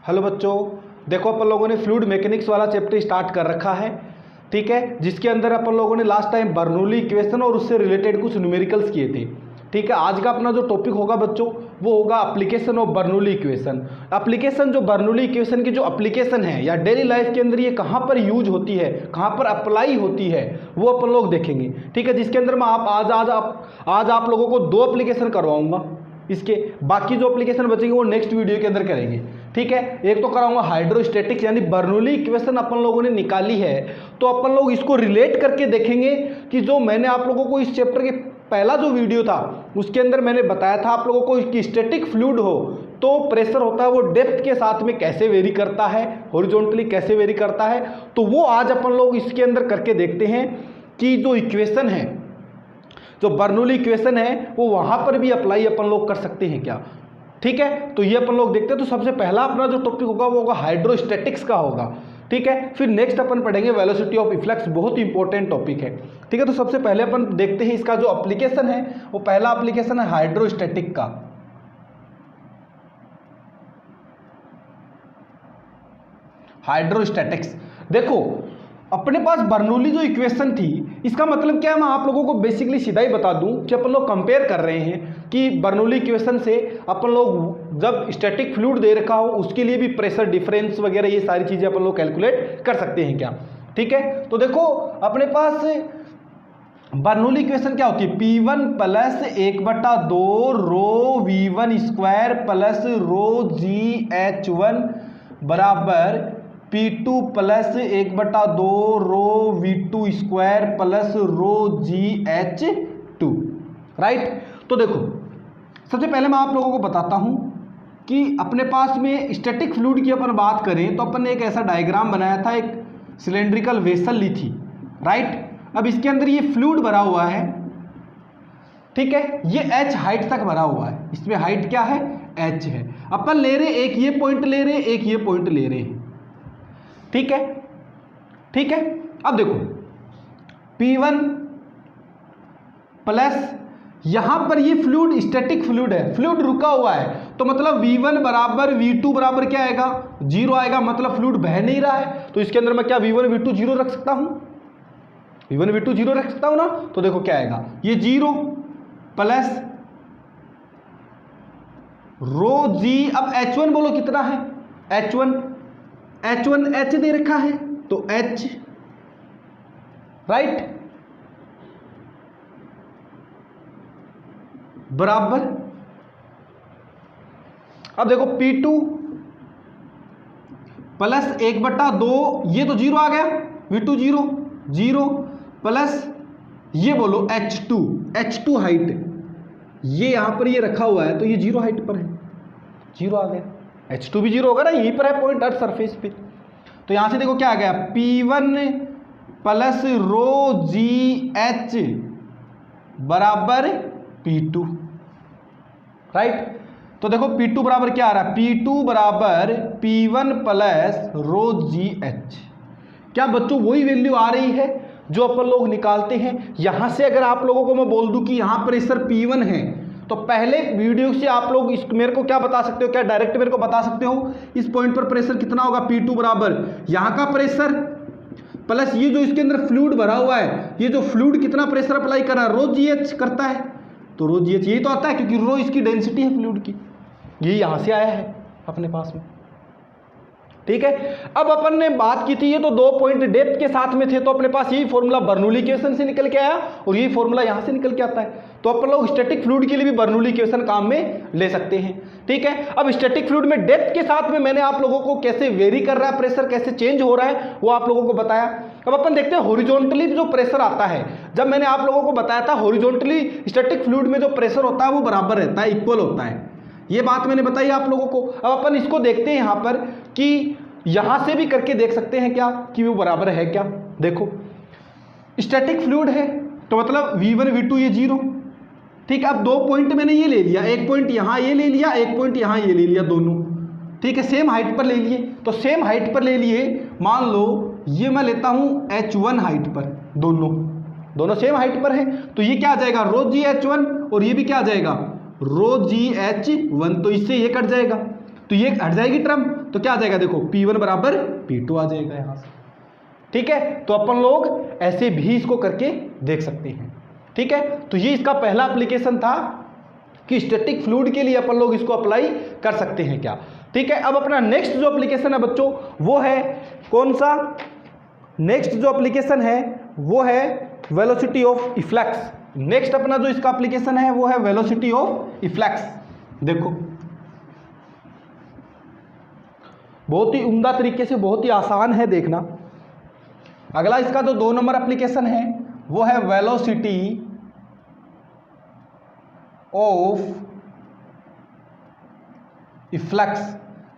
Hello बच्चों, देखो अपन लोगों ने फ्लूइड मैकेनिक्स वाला चैप्टर स्टार्ट कर रखा है, ठीक है, जिसके अंदर अपन लोगों ने लास्ट टाइम बर्नौली इक्वेशन और उससे रिलेटेड कुछ न्यूमेरिकल्स किए थे। ठीक है, आज का अपना जो टॉपिक होगा बच्चों वो होगा application of Bernoulli equation. Application, जो बर्नौली इक्वेशन की जो एप्लीकेशन है या डेली लाइफ के अंदर ये कहाँ पर यूज होती है, कहाँ पर अप्लाई होती है, वो अपन लोग देखेंगे। ठीक है, जिसके अंदर मैं आज आप लोगों को 2 एप्लीकेशन करवाऊंगा। इसके बाकी जो एप्लीकेशन बचेंगे वो नेक्स्ट वीडियो के अंदर करेंगे। ठीक है, एक तो कराऊंगा हाइड्रोस्टैटिक्स, यानी बर्नौली इक्वेशन अपन लोगों ने निकाली है तो अपन लोग इसको रिलेट करके देखेंगे कि जो मैंने आप लोगों को इस चैप्टर के पहला जो वीडियो था उसके अंदर मैंने बताया था आप लोगों को कि स्टैटिक फ्लूइड हो तो प्रेशर होता है वो डेप्थ के साथ में कैसे वेरी करता है, हॉरिजॉन्टली कैसे वेरी करता है। तो वो आज अपन लोग इसके अंदर करके देखते हैं कि जो इक्वेशन है, जो बर्नौली इक्वेशन है वो वहां पर भी अप्लाई अपन लोग कर सकते हैं क्या। ठीक है, तो ये अपन लोग देखते हैं। तो सबसे पहला अपना जो टॉपिक होगा वो होगा हाइड्रोस्टैटिक्स का होगा। ठीक है, फिर नेक्स्ट अपन पढ़ेंगे वेलोसिटी ऑफ इफ्लक्स, बहुत ही इंपॉर्टेंट टॉपिक है। ठीक है, तो सबसे पहले अपन देखते हैं इसका जो एप्लीकेशन है वो पहला एप्लीकेशन है हाइड्रोस्टैटिक का। हाइड्रोस्टैटिक्स, देखो अपने पास बर्नौली जो इक्वेशन थी इसका मतलब क्या है, मैं आप लोगों को बेसिकली सीधा ही बता दूं कि अपन लोग कंपेयर कर रहे हैं कि बर्नौली इक्वेशन से अपन लोग जब स्टैटिक फ्लूइड दे रखा हो उसके लिए भी प्रेशर डिफरेंस वगैरह ये सारी चीज़ें अपन लोग कैलकुलेट कर सकते हैं क्या। ठीक है, तो देखो अपने पास बर्नौली इक्वेशन क्या होती है, P1 प्लस 1/2 रो V1 स्क्वायर प्लस रो GH1 बराबर P2 प्लस 1/2 रो V2 स्क्वायर प्लस रो GH2, राइट। तो देखो सबसे पहले मैं आप लोगों को बताता हूं कि अपने पास में स्टैटिक फ्लूइड की अपन बात करें तो अपन ने एक ऐसा डायग्राम बनाया था, एक सिलेंड्रिकल वेसल ली थी, राइट। अब इसके अंदर ये फ्लूइड भरा हुआ है, ठीक है, ये h हाइट तक भरा हुआ है, इसमें हाइट क्या है, h है। अपन ले रहे एक ये पॉइंट ले रहे, एक ये पॉइंट ले रहे हैं, ठीक है, ठीक है। अब देखो P1 प्लस यहां पर ये फ्लूइड स्टैटिक फ्लूइड है, फ्लूइड रुका हुआ है, तो मतलब V1 बराबर V2 बराबर क्या आएगा, 0 आएगा, मतलब फ्लूइड बह नहीं रहा है। तो इसके अंदर मैं क्या V1 V2 0 रख सकता हूं, V1 V2 0 रख सकता हूं ना। तो देखो क्या आएगा, ये 0 प्लस रो G, अब H1 बोलो कितना है, H1 H दे रखा है तो H, राइट, बराबर, अब देखो P2 प्लस 1/2, ये तो 0 आ गया, V2 0 प्लस ये बोलो H2 हाइट, ये यहां पर ये रखा हुआ है तो ये 0 हाइट पर है, 0 आ गया, H2 भी 0 होगा ना, यहीं पर है पॉइंट अर्थ सरफेस पे। तो यहां से देखो क्या आ गया, P1 प्लस रो GH बराबर P2, राइट। तो देखो P2 बराबर क्या आ रहा है, P2 बराबर P1 प्लस रो GH। क्या बच्चों वही वैल्यू आ रही है जो अपन लोग निकालते हैं। यहां से अगर आप लोगों को मैं बोल दूं कि यहां प्रेशर P1 है तो पहले वीडियो से आप लोग इस मेरे को क्या बता सकते हो, क्या डायरेक्ट मेरे को बता सकते हो इस पॉइंट पर प्रेशर कितना होगा, P2 बराबर यहां का प्रेशर प्लस ये जो इसके अंदर फ्लूइड भरा हुआ है, ये जो फ्लूइड कितना प्रेशर अप्लाई कर रहा है, रो GH करता है, तो रो GH यही तो आता है क्योंकि रो इसकी डेंसिटी है फ्लूइड की, ये यहां से आया है अपने पास में। ठीक है, अब अपन ने बात की थी ये तो 2 पॉइंट डेप्थ के साथ में थे, तो अपने पास यही फॉर्मूला बर्नौली इक्वेशन से निकल के आया और यही फॉर्मूला यहां से निकल के आता है। तो अपन लोग स्टैटिक फ्लूइड के लिए भी बर्नौली इक्वेशन काम में ले सकते हैं। ठीक है, अब स्टैटिक फ्लूइड में डेप्थ के साथ में मैंने आप लोगों को कैसे वेरी कर रहा है प्रेशर, कैसे चेंज हो रहा है वो आप लोगों को बताया। अब अपन देखते हैं हॉरिजॉन्टली जो प्रेशर आता है, जब मैंने आप लोगों को बताया था हॉरिजॉन्टली स्टैटिक फ्लूइड में जो प्रेशर होता है वो बराबर रहता है, इक्वल होता है, ये बात मैंने बताई आप लोगों को। अब अपन इसको देखते हैं यहां पर कि यहां से भी करके देख सकते हैं क्या कि वो बराबर है क्या। देखो स्टैटिक फ्लूइड है तो मतलब V1 V2 ये 0, ठीक है। अब 2 पॉइंट मैंने ये ले लिया, एक पॉइंट यहां ये ले लिया, एक पॉइंट यहां ये ले लिया, दोनों ठीक है सेम हाइट पर ले लिए। तो सेम हाइट पर ले लिए, मान लो ये मैं लेता हूं H1 हाइट पर, दोनों सेम हाइट पर है, तो ये क्या आ जाएगा रो GH1 और ये भी क्या आ जाएगा रो GH1, तो इससे ये कट जाएगा, तो ये हट जाएगी टर्म, तो क्या आ जाएगा, देखो P1 बराबर P2 आ जाएगा यहां से। ठीक है, तो अपन लोग ऐसे भी इसको करके देख सकते हैं। ठीक है, तो ये इसका पहला एप्लीकेशन था कि स्टैटिक फ्लूइड के लिए अपन लोग इसको अप्लाई कर सकते हैं क्या। ठीक है, अब अपना नेक्स्ट जो एप्लीकेशन है बच्चों वो है कौन सा, नेक्स्ट जो एप्लीकेशन है वो है वेलोसिटी ऑफ इफ्लक्स। नेक्स्ट अपना जो इसका एप्लीकेशन है वो है वेलोसिटी ऑफ इफ्लक्स। देखो बहुत ही उम्दा तरीके से, बहुत ही आसान है देखना। अगला इसका जो 2 नंबर एप्लीकेशन है वो है वेलोसिटी ऑफ इफ्लक्स,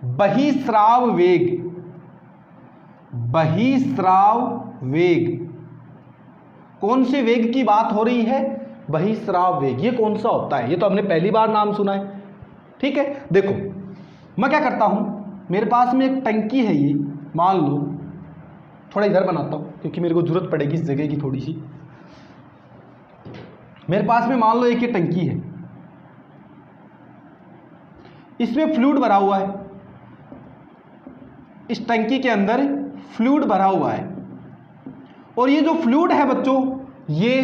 बहिस्राव वेग। बहिस्राव वेग, कौन से वेग की बात हो रही है, बहिस्राव वेग। ये कौन सा होता है, ये तो हमने पहली बार नाम सुना है। ठीक है, देखो मैं क्या करता हूं, मेरे पास में एक टंकी है, ये मान लो, थोड़ा इधर बनाता हूं क्योंकि मेरे को जरूरत पड़ेगी इस जगह की थोड़ी सी। मेरे पास में मान लो एक ये टंकी है, इसमें फ्लूइड भरा हुआ है, इस टंकी के अंदर फ्लूइड भरा हुआ है, और ये जो फ्लूइड है बच्चों ये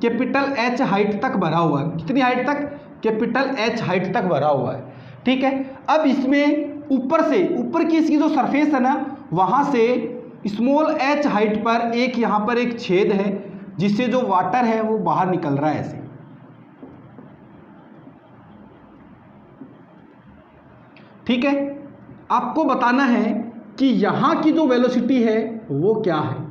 कैपिटल H हाइट तक भरा हुआ है। कितनी हाइट तक, कैपिटल H हाइट तक भरा हुआ है। ठीक है, अब इसमें ऊपर से, ऊपर की इसकी जो सरफेस है ना, वहां से स्मॉल h हाइट पर एक यहां पर एक छेद है जिससे जो वाटर है वो बाहर निकल रहा है ऐसे। ठीक है, आपको बताना है कि यहां की जो वेलोसिटी है वो क्या है,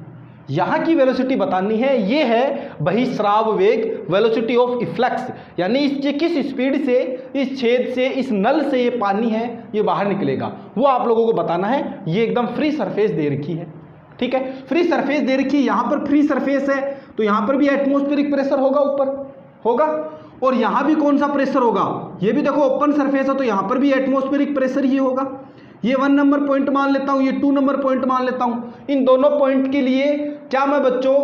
यहां की वेलोसिटी बतानी है। ये है बहिस्राव वेग, वेलोसिटी ऑफ इफ्लक्स, यानी इसके किस स्पीड से इस छेद से, इस नल से ये पानी है ये बाहर निकलेगा, वो आप लोगों को बताना है। ये एकदम फ्री सरफेस दे रखी है। ठीक है, फ्री सरफेस दे रखी है, यहां पर फ्री सरफेस है तो यहां पर भी एटमॉस्फेरिक प्रेशर होगा, ऊपर होगा, और यहां भी कौन सा प्रेशर होगा, ये भी देखो ओपन सरफेस है तो यहां पर भी एटमॉस्फेरिक प्रेशर ही होगा। ये 1 नंबर पॉइंट मान लेता हूं, ये 2 नंबर पॉइंट मान लेता हूं। इन दोनों पॉइंट के लिए क्या मैं बच्चों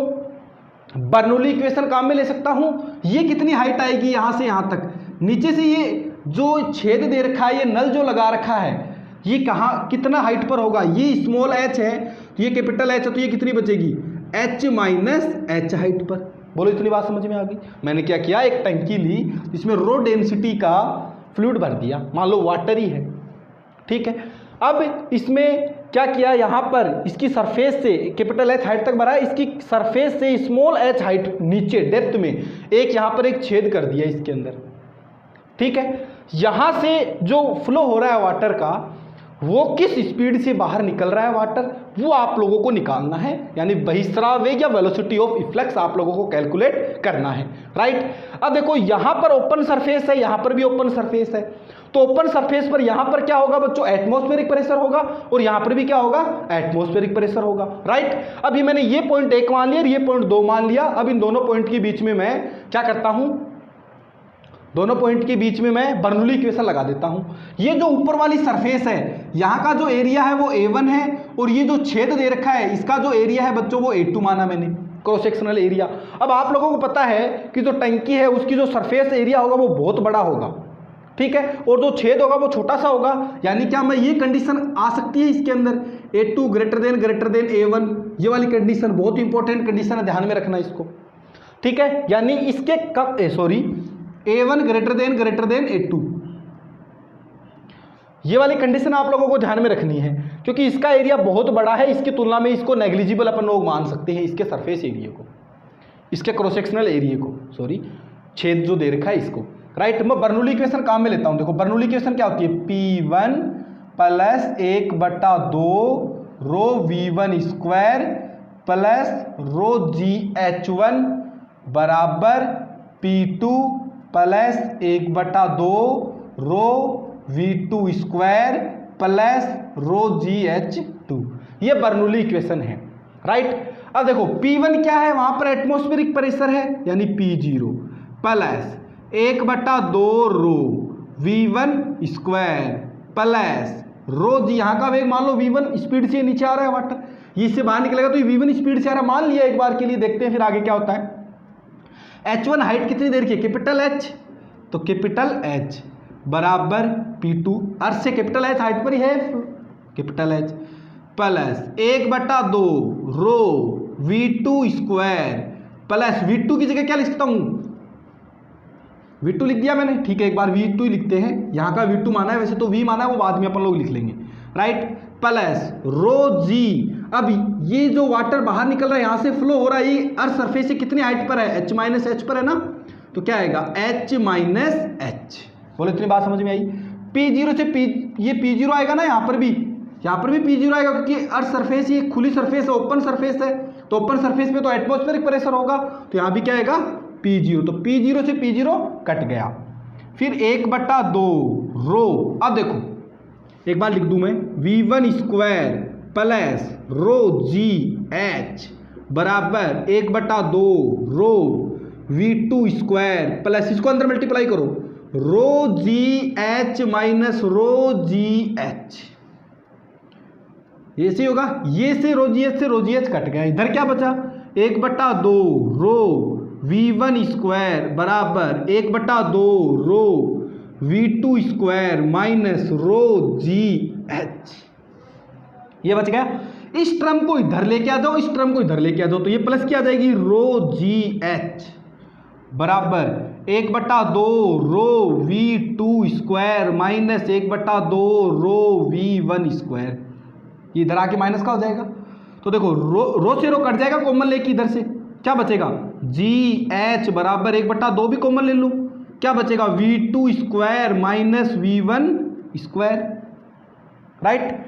बर्नौली इक्वेशन काम में ले सकता हूं। ये कितनी हाइट आएगी यहां से यहां तक, नीचे से ये जो छेद दे रखा है, ये नल जो लगा रखा है, ये कहां कितना हाइट पर होगा, ये स्मॉल h है तो ये कैपिटल H है तो ये कितनी बचेगी, H माइनस H हाइट पर। बोलो इतनी बात समझ में आ गई। मैंने क्या किया, एक टंकी ली जिसमें रो डेंसिटी का फ्लूइड भर दिया, मान लो वाटर ही है। ठीक है, अब इसमें क्या किया, यहां पर इसकी सरफेस से कैपिटल H हाइट तक भरा है, इसकी सरफेस से स्मॉल h हाइट नीचे डेप्थ में एक यहां पर एक छेद कर दिया इसके अंदर। ठीक है, यहां से जो फ्लो हो रहा है वाटर का, वो किस स्पीड से बाहर निकल रहा है वाटर, वो आप लोगों को निकालना है, यानी बहिस्राव वेग या वेलोसिटी ऑफ इफ्लक्स आप लोगों को कैलकुलेट करना है। राइट, अब देखो यहां पर ओपन सरफेस है, यहां पर भी ओपन सरफेस है, तो ओपन सरफेस पर यहां पर क्या होगा बच्चों, एटमॉस्फेरिक प्रेशर होगा, और यहां पर भी क्या होगा, एटमॉस्फेरिक प्रेशर होगा। राइट, अभी मैंने ये पॉइंट 1 मान लिया और ये पॉइंट 2 मान लिया। अब इन दोनों पॉइंट के बीच में मैं क्या करता हूं, दोनों पॉइंट के बीच में मैं बर्नौली इक्वेशन लगा देता हूं। ये जो ऊपर वाली सरफेस है, यहां का जो एरिया है वो A1 है, और ये जो छेद दे रखा है इसका जो एरिया है बच्चों वो A2 माना मैंने, क्रॉस सेक्शनल एरिया। अब आप लोगों को पता है कि जो टंकी है उसकी जो सरफेस एरिया होगा वो बहुत बड़ा होगा। ठीक है, और जो छेद होगा वो छोटा सा होगा, यानी क्या मैं ये कंडीशन आ सकती है इसके अंदर, A2 ग्रेटर देन A1, ये वाली कंडीशन बहुत इंपॉर्टेंट कंडीशन है, ध्यान में रखना इसको। ठीक है, यानी इसके A1 ग्रेटर देन A2, ये वाली कंडीशन आप लोगों को ध्यान में रखनी है, क्योंकि इसका एरिया बहुत बड़ा है, इसकी तुलना में इसको नेग्लिजिबल अपन लोग मान सकते हैं, इसके सरफेस एरिया को, इसके क्रॉस सेक्शनल एरिया को, सॉरी छेद जो दे रखा है इसको। राइट, मैं बर्नौली इक्वेशन काम में लेता हूं। देखो बर्नौली इक्वेशन क्या होती है, P1 प्लस 1/2 रो V1 स्क्वायर प्लस रो GH1 बराबर P2 प्लस 1/2 रो V2 स्क्वायर प्लस रो GH2, ये बर्नौली इक्वेशन है। राइट, अब देखो P1 क्या है, वहां पर एटमॉस्फेरिक प्रेशर है यानी P0 प्लस 1/2 रो V1 स्क्वायर प्लस रो जी, यहाँ का वेग मान लो V1 स्पीड से नीचे आ रहा है वाटर, ये इससे बाहर निकलेगा तो ये V1 स्पीड से आ रहा है, मान लिया एक बार के लिए, देखते हैं फिर आगे क्या होता है। H1 हाइट कितनी देर की, कैपिटल H, तो कैपिटल H बराबर P2, अर्थ से कैपिटल H हाइट पर ही है, कैपिटल एच प्लस 1/2 रो V2 स्क्वायर प्लस V2 की जगह क्या लिख सकता हूं, V2 लिख दिया मैंने, ठीक है। एक बार V2 ही लिखते हैं, यहाँ का V2 माना है, वैसे तो V माना है वो बाद में अपन लोग लिख लेंगे, राइट। प्लस रो जी, अब ये जो वाटर बाहर निकल रहा है यहाँ से फ्लो हो रहा है, ये अर्थ सरफेस से कितनी हाइट पर है, h माइनस एच पर है ना, तो क्या आएगा h माइनस एच। बोलो इतनी बात समझ में आई। P0 से P, ये P0 आएगा ना, यहाँ पर भी P0 आएगा, क्योंकि अर्थ सरफेस ये खुली सरफेस है, ओपन सरफेस है, तो ओपन सरफेस पे तो एटमॉस्फेरिक प्रेशर होगा, तो यहाँ भी क्या आएगा P0, तो P0 से P0 कट गया। फिर 1/2 रो, अब देखो एक बार लिख दूं मैं, V1 स्क्वायर प्लस रो जी एच बराबर 1/2 रो V2 स्क्वायर प्लस, इसको अंदर मल्टीप्लाई करो, rho g h minus rho g h, ये से होगा, ये से रो जी एच कट गया, इधर क्या बचा 1/2 रो V1 स्क्वायर बराबर 1/2 रो V2 square minus rho g h, ये बच गया। इस टर्म को इधर लेके आ जाओ, इस टर्म को इधर लेके आ जाओ, तो ये प्लस क्या आ जाएगी रो जी एच बराबर 1/2 रो V2 स्क्वायर माइनस 1/2 रो V1 स्क्वायर, ये इधर आके माइनस का हो जाएगा, तो देखो रो से रो कट जाएगा, कॉमन लेके इधर से क्या बचेगा जी एच बराबर 1/2 भी कॉमन ले लो, क्या बचेगा V2 square minus V1 square, right.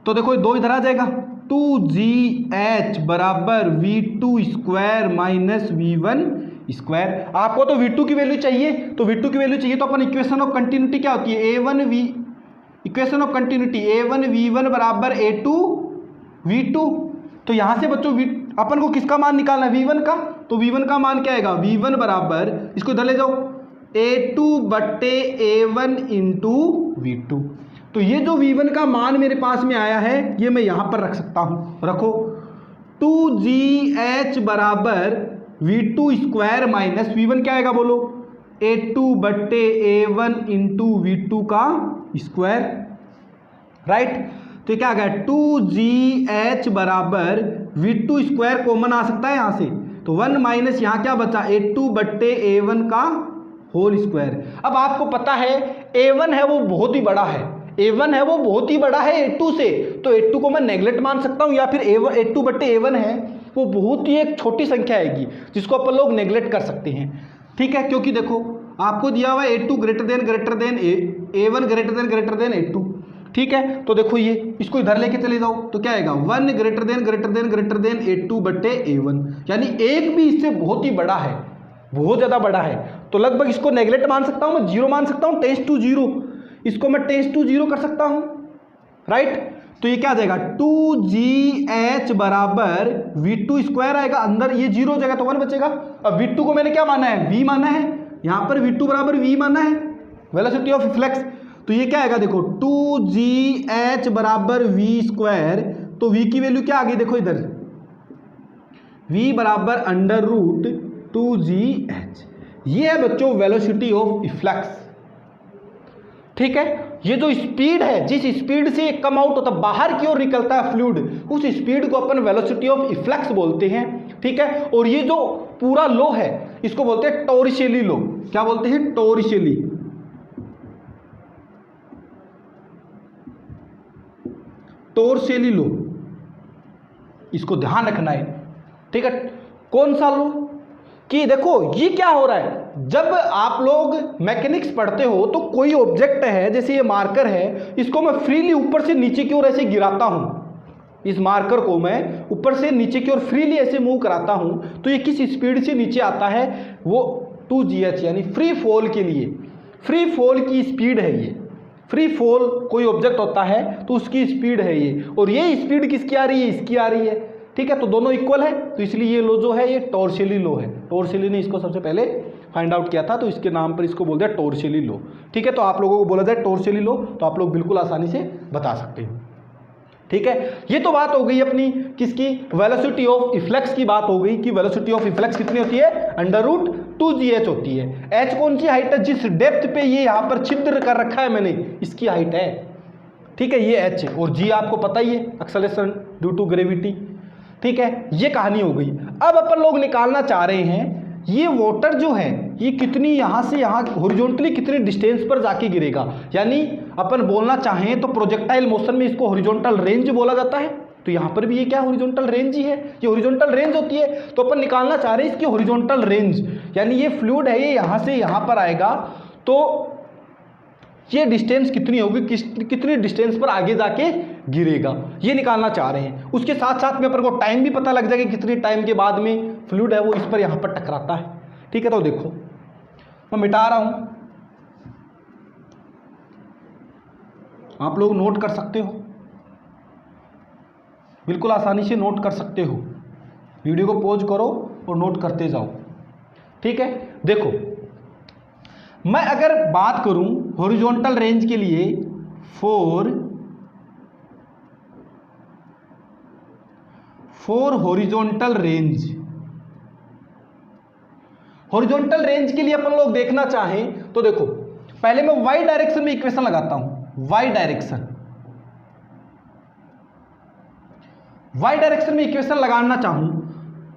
तो देखो दो इधर आ जाएगा, 2GH बराबर V2 square minus V1 square. आपको तो V2 की वैल्यू चाहिए, तो V2 की वैल्यू चाहिए तो अपन इक्वेशन ऑफ कंटिन्यूटी क्या होती है, इक्वेशन ऑफ कंटिन्यूटी A1V1 बराबर A2V2, तो यहां से बच्चों अपन को किसका मान निकालना है V1 का, तो V1 का मान क्या आएगा V1 बराबर, इसको इधर ले जाओ, A2/A1 इंटू V2, तो ये जो V1 का मान मेरे पास में आया है ये मैं यहां पर रख सकता हूं, रखो 2GH बराबर V2 स्क्वायर माइनस V1 क्या आएगा बोलो A2/A1 इंटू V2 का स्क्वायर, राइट। तो क्या आ गया 2GH बराबर V2 स्क्वायर कॉमन आ सकता है यहां से, तो 1 माइनस यहां क्या बचा A2/A1 का होल स्क्वायर। अब आपको पता है A1 है वो बहुत ही बड़ा है, A1 है वो बहुत ही बड़ा है A2 से, तो A2 को मैं नेगलेक्ट मान सकता हूं, या फिर A2/A1 है वो बहुत ही एक छोटी संख्या आएगी जिसको अपन लोग नेगलेक्ट कर सकते हैं, ठीक है। क्योंकि देखो आपको दिया हुआ है A2 greater than A1 greater than A2, ठीक है। तो देखो ये इसको इधर लेके चले जाओ तो क्या आएगा 1 ग्रेटर देन A2/A1, यानी एक भी इससे बहुत ही बड़ा है, बहुत ज़्यादा बड़ा है, तो लगभग इसको नेगलेक्ट मान सकता हूँ मैं, जीरो मान सकता हूँ, टेंस टू जीरो, इसको मैं टेंस टू जीरो कर सकता हूँ, राइट। तो ये क्या आ जाएगा 2GH बराबर V2 स्क्वायर आएगा, अंदर ये जीरो हो जाएगा तो 1 बचेगा। अब V2 को मैंने क्या माना है V माना है, यहाँ पर V2 बराबर V माना है, वेलोसिटी ऑफ रिफ्लेक्स, तो ये क्या आएगा देखो 2GH बराबर V स्क्वायर, तो V की वैल्यू क्या आ गई देखो इधर V बराबर अंडर रूट 2GH, ये है बच्चों वेलोसिटी ऑफ रिफ्लेक्स, ठीक है। ये जो स्पीड है, जिस स्पीड से कम आउट होता है, बाहर की ओर निकलता है फ्लूइड, उस स्पीड को अपन वेलोसिटी ऑफ इफ्लक्स बोलते हैं, ठीक है। और ये जो पूरा लो है इसको बोलते हैं टॉरिशेली लो, क्या बोलते हैं टॉरिशेली, टॉरिशेली लो, इसको ध्यान रखना है, ठीक है। कौन सा लो कि देखो ये क्या हो रहा है, जब आप लोग मैकेनिक्स पढ़ते हो तो कोई ऑब्जेक्ट है, जैसे ये मार्कर है, इसको मैं फ्रीली ऊपर से नीचे की ओर ऐसे गिराता हूं, इस मार्कर को मैं ऊपर से नीचे की ओर फ्रीली ऐसे मूव कराता हूं, तो ये किस स्पीड से नीचे आता है, वो 2GH यानी फ्री फॉल के लिए, फ्री फॉल की स्पीड है ये, फ्री फॉल कोई ऑब्जेक्ट होता है तो उसकी स्पीड है ये, और ये स्पीड किसकी आ रही है, इसकी आ रही है, ठीक है। तो दोनों इक्वल है, तो इसलिए ये लो जो है ये टॉर्शेली लो है, टॉर्शेली ने इसको सबसे पहले फाइंड आउट किया था, तो इसके नाम पर इसको बोल दिया टॉर्शेली लो, ठीक है। तो आप लोगों को बोला जाए टॉर्शेली लो तो आप लोग बिल्कुल आसानी से बता सकते हो, ठीक है। ये तो बात हो गई अपनी किसकी, वेलोसिटी ऑफ इफ्लेक्स की बात हो गई कि वेलोसिटी ऑफ इफ्लेक्स कितनी होती है, अंडर रूट 2GH होती है। H कौन सी हाइट है, जिस डेप्थ पे ये यहाँ पर छिद्र कर रखा है मैंने, इसकी हाइट है, ठीक है, ये h और g आपको पता ही है एक्सेलरेशन ड्यू टू ग्रेविटी। ठीक है, ये कहानी हो गई। अब अपन लोग निकालना चाह रहे हैं ये वाटर जो है ये कितनी यहाँ से यहाँ हॉरिजॉन्टली कितने डिस्टेंस पर जाके गिरेगा, यानी अपन बोलना चाहें तो प्रोजेक्टाइल मोशन में इसको हॉरिजॉन्टल रेंज बोला जाता है। तो यहाँ पर भी ये क्या हॉरिजॉन्टल रेंज ही है, ये हॉरिजॉन्टल रेंज होती है। तो अपन निकालना चाह रहे हैं इसकी हॉरिजॉन्टल रेंज, यानी ये फ्लूइड है ये यहाँ से यहाँ पर आएगा तो ये डिस्टेंस कितनी होगी, कितनी डिस्टेंस पर आगे जाके गिरेगा, ये निकालना चाह रहे हैं। उसके साथ साथ में अपन को टाइम भी पता लग जाएगा कितने टाइम के बाद में फ्लूइड है वो इस पर यहाँ पर टकराता है। ठीक है, तो देखो मैं मिटा रहा हूं, आप लोग नोट कर सकते हो, बिल्कुल आसानी से नोट कर सकते हो। वीडियो को पॉज करो और नोट करते जाओ। ठीक है, देखो मैं अगर बात करूं हॉरिजॉन्टल रेंज के लिए for horizontal range, horizontal range के लिए अपन लोग देखना चाहें तो देखो पहले मैं वाई डायरेक्शन में इक्वेशन लगाता हूं। वाई डायरेक्शन में इक्वेशन लगाना चाहूं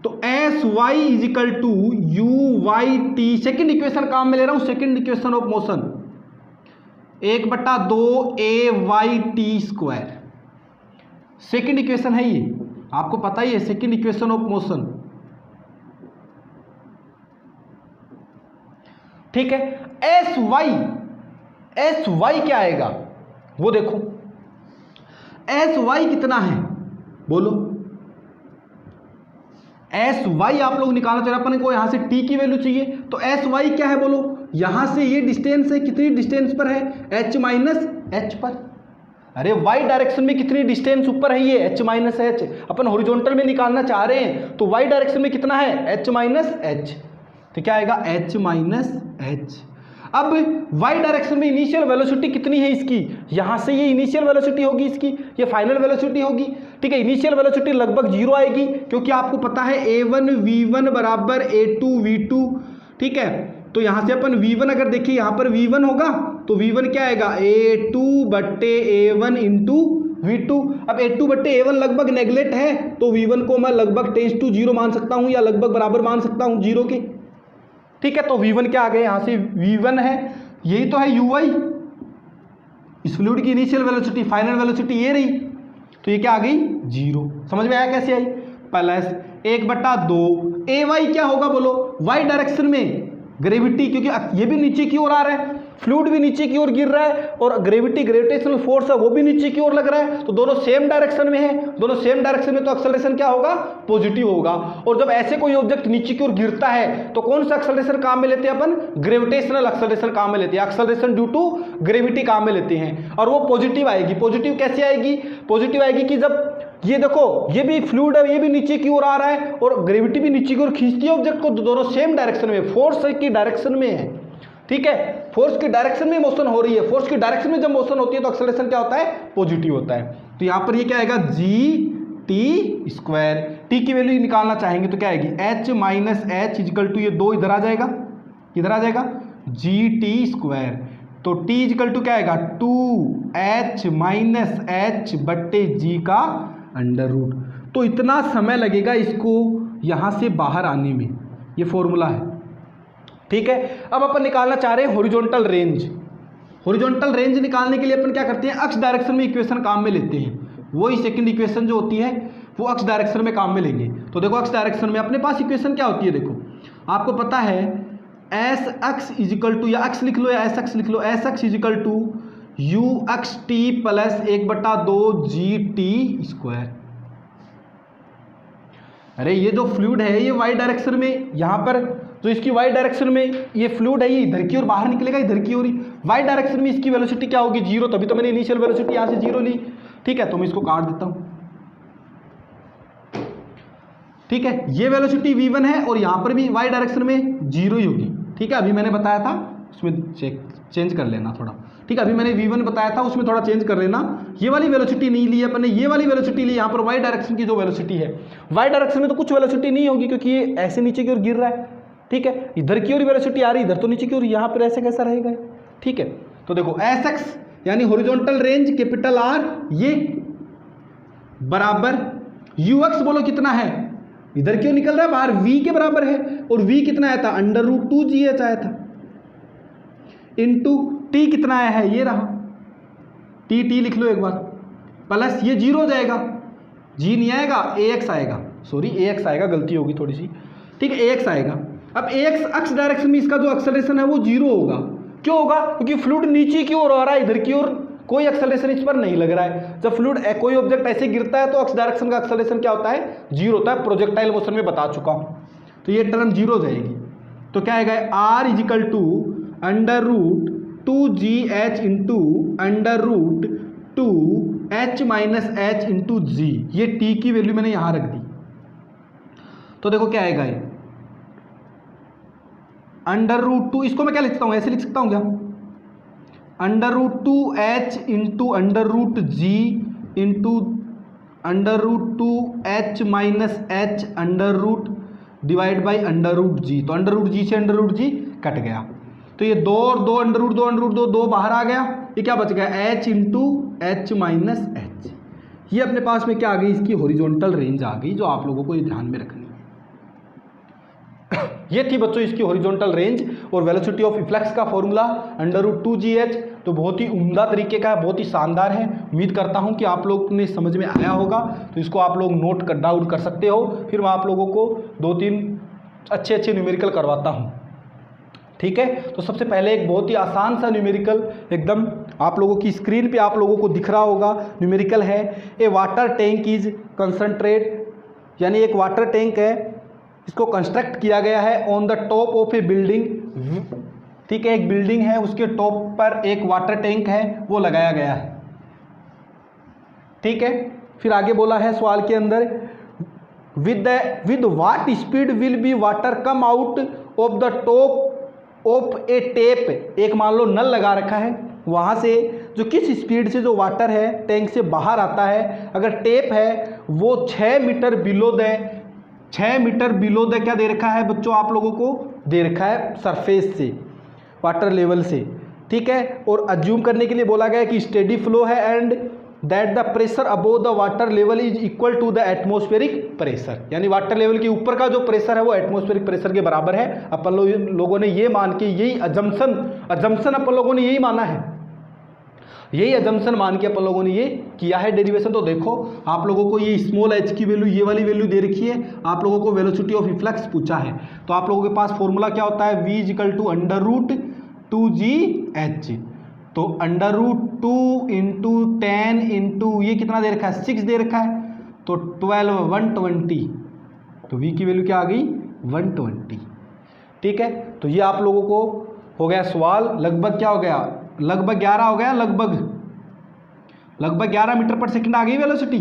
तो S Y is equal to U Y T, second equation काम में ले रहा हूं, second equation of motion 1/2 A Y T square, सेकेंड इक्वेशन है ये, आपको पता ही है सेकेंड इक्वेशन ऑफ मोशन। ठीक है, एस वाई क्या आएगा वो देखो, एस वाई कितना है बोलो, एस वाई आप लोग निकालना चाह रहे, अपन को यहां से टी की वैल्यू चाहिए तो एस वाई क्या है बोलो, यहां से ये डिस्टेंस है, कितनी डिस्टेंस पर है, h माइनस एच पर। अरे वाई डायरेक्शन में कितनी डिस्टेंस ऊपर है ये h माइनस एच, अपन हॉरिजॉन्टल में निकालना चाह रहे हैं तो वाई डायरेक्शन में कितना है h माइनस एच, तो क्या आएगा h माइनस एच। अब वाई डायरेक्शन में इनिशियल वेलोसिटी कितनी है इसकी, यहां से ये इनिशियल वेलोसिटी होगी इसकी, ये फाइनल वेलोसिटी होगी। ठीक है, इनिशियल वेलोसिटी लगभग 0 आएगी क्योंकि आपको पता है a1 v1 बराबर a2 v2। ठीक है, तो यहां से अपन v1 अगर देखिए यहां पर v1 होगा तो v1 क्या आएगा a2 बट्टे a1 इंटू v2। अब a2 बट्टे a1 लगभग नेगलेक्ट है तो v1 को मैं लगभग टेंस टू 0 मान सकता हूं या लगभग बराबर मान सकता हूं 0 के। ठीक है, तो v1 क्या आ गया, यहां से v1 है, यही तो है uy, इस फ्लूइड की इनिशियल वेलोसिटी, फाइनल वेलोसिटी ये रही, तो ये क्या आ गई 0। समझ में आया कैसे आई, प्लस 1/2 ay क्या होगा बोलो, y डायरेक्शन में ग्रेविटी, क्योंकि ये भी नीचे की ओर आ रहा है, फ्लूइड भी नीचे की ओर गिर रहा है और ग्रेविटेशनल फोर्स है वो भी नीचे की ओर लग रहा है, तो दोनों सेम डायरेक्शन में है, दोनों सेम डायरेक्शन में तो एक्सेलरेशन क्या होगा, पॉजिटिव होगा। और जब ऐसे कोई ऑब्जेक्ट नीचे की ओर गिरता है तो कौन सा एक्सेलरेशन काम में लेते हैं अपन, ग्रेविटेशनल एक्सेलरेशन काम में लेते हैं, एक्सेलरेशन ड्यू टू ग्रेविटी काम में लेते हैं, और वो पॉजिटिव आएगी। पॉजिटिव कैसे आएगी, पॉजिटिव आएगी कि जब ये देखो ये भी फ्लूइड है, ये भी नीचे की ओर आ रहा है और ग्रेविटी भी नीचे की ओर खींचती है ऑब्जेक्ट को, दोनों सेम डायरेक्शन में, फोर्स की डायरेक्शन में है। ठीक है, फोर्स की डायरेक्शन में मोशन हो रही है, फोर्स की डायरेक्शन में जब मोशन होती है तो एक्सेलरेशन क्या होता है, पॉजिटिव होता है। तो यहां पर ये क्या आएगा जी टी स्क्वायर, टी की वैल्यू निकालना चाहेंगे तो क्या आएगी h minus H is equal to, ये 2 इधर आ जाएगा, इधर आ जाएगा जी टी स्क्वायर, तो t इजिकल टू क्या आएगा 2h माइनस एच बट्टे जी का अंडर रूट। तो इतना समय लगेगा इसको यहां से बाहर आने में, ये फॉर्मूला है। ठीक है, अब अपन निकालना चाह रहे हैं हॉरिजॉन्टल रेंज। हॉरिजॉन्टल रेंज निकालने के लिए अपन क्या करते हैं, अक्ष डायरेक्शन में इक्वेशन काम में लेते हैं, वही सेकंड इक्वेशन जो होती है वो अक्ष डायरेक्शन में काम में लेंगे। तो देखो अक्ष डायरेक्शन में अपने पास इक्वेशन क्या होती है, देखो आपको पता है एस अक्ष इजिकल टू, या अक्ष लिख लो या एस अक्ष लिख लो, एस अक्ष इजिकल टू यू अक्ष टी प्लस 1/2 जी टी स्क्वायर। अरे ये जो फ्लूइड है ये वाई डायरेक्शन में, यहाँ पर जो इसकी वाई डायरेक्शन में ये फ्लूइड है ये इधर की ओर बाहर निकलेगा, इधर की ओर ही वाई डायरेक्शन में इसकी वेलोसिटी क्या होगी 0, तभी तो मैंने इनिशियल वेलोसिटी यहाँ से 0 ली। ठीक है, तो मैं इसको काट देता हूँ। ठीक है, ये वेलोसिटी v1 है और यहाँ पर भी वाई डायरेक्शन में 0 ही होगी। ठीक है, अभी मैंने बताया था उसमें चेंज कर लेना थोड़ा। ठीक है, अभी मैंने v1 बताया था उसमें थोड़ा चेंज कर लेना, ये वाली वेलोसिटी नहीं ली अपन ने, ये वाली वेलोसिटी ली। यहाँ पर वाई डायरेक्शन की जो वेलोसिटी है, वाई डायरेक्शन में तो कुछ वेलोसिटी नहीं होगी क्योंकि ये ऐसे नीचे की ओर गिर रहा है। ठीक है, इधर की ओर वेलोसिटी आ रही है, इधर तो नीचे की ओर, यहाँ पर ऐसे कैसा रहेगा। ठीक है, तो देखो एस एक्स यानी हॉरिजॉन्टल रेंज कैपिटल आर ये बराबर यू एक्स बोलो कितना है, इधर क्यों निकल रहा है बाहर, v के बराबर है, और v कितना आया था √2gh आया था, इंटू t कितना आया है ये रहा, t लिख लो एक बार, प्लस ये 0 हो जाएगा, g नहीं आएगा ax आएगा, सॉरी ax आएगा, गलती होगी थोड़ी सी, ठीक है ax आएगा। अब ax अक्ष डायरेक्शन में इसका जो एक्सेलरेशन है वो 0 होगा, क्यों होगा, क्योंकि फ्लूइड नीचे की ओर आ रहा है, इधर की ओर कोई एक्सेलरेशन इस पर नहीं लग रहा है। जब फ्लूइड कोई ऑब्जेक्ट ऐसे गिरता है तो अक्ष डायरेक्शन का एक्सेलरेशन क्या होता है, 0 होता है, प्रोजेक्टाइल मोशन में बता चुका हूं, तो ये टर्म 0 हो जाएगी। तो क्या आएगा r is equal to √2gh into √2h minus h into g, ये t की वैल्यू मैंने यहां रख दी। तो देखो क्या आएगा ये √2, इसको मैं क्या लिख सकता हूं, ऐसे लिख सकता हूं क्या, √2h into √g into √2h minus h √ divide by √g, तो √g से √g कट गया, तो ये 2 और 2 √2 बाहर आ गया, ये क्या बच गया h into h minus h। ये अपने पास में क्या आ गई, इसकी हॉरिजॉन्टल रेंज आ गई, जो आप लोगों को ये ध्यान में रखनी है। ये थी बच्चों इसकी हॉरिजॉन्टल रेंज और वेलोसिटी ऑफ इफ्लक्स का फॉर्मूला √2gh, तो बहुत ही उम्दा तरीके का, बहुत ही शानदार है। उम्मीद करता हूं कि आप लोग ने समझ में आया होगा, तो इसको आप लोग नोट कर डाउन कर सकते हो, फिर मैं आप लोगों को 2-3 अच्छे न्यूमेरिकल करवाता हूं, ठीक है। तो सबसे पहले एक बहुत ही आसान सा न्यूमेरिकल एकदम आप लोगों की स्क्रीन पे आप लोगों को दिख रहा होगा, न्यूमेरिकल है ए वाटर टैंक इज कंसंट्रेट, यानी एक वाटर टैंक है, इसको कंस्ट्रक्ट किया गया है on the top of A building, ठीक है, एक बिल्डिंग है उसके टॉप पर एक वाटर टैंक है वो लगाया गया है, ठीक है। फिर आगे बोला है सवाल के अंदर with what speed will be water come out of the top of A tape, एक मान लो नल लगा रखा है, वहाँ से जो किस स्पीड से जो वाटर है टैंक से बाहर आता है, अगर टेप है वो 6 मीटर बिलो द क्या दे रखा है बच्चों, आप लोगों को दे रखा है सरफेस से, वाटर लेवल से, ठीक है। और अज्यूम करने के लिए बोला गया है कि स्टेडी फ्लो है and that the pressure above the water level is equal to the atmospheric pressure, यानी वाटर लेवल के ऊपर का जो प्रेशर है वो एटमॉस्फेरिक प्रेशर के बराबर है। अपन लोगों ने ये मान के, यही अजम्पशन अपन लोगों ने यही माना है, यही अजम्पशन मान के अपन लोगों ने ये किया है डेरिवेशन। तो देखो आप लोगों को ये स्मॉल h की वैल्यू, ये वाली वैल्यू दे रखी है, आप लोगों को वेलोसिटी ऑफ इफ्लक्स पूछा है, तो आप लोगों के पास फॉर्मूला क्या होता है, v इजिकल टू √2gh, तो √2 इंटू 10 इंटू ये कितना दे रखा है 6 दे रखा है, तो 12 120, तो v की वैल्यू क्या आ गई 120, ठीक है। तो ये आप लोगों को हो गया सवाल, लगभग क्या हो गया, लगभग 11 हो गया, लगभग 11 मीटर पर सेकंड आ गई वेलोसिटी,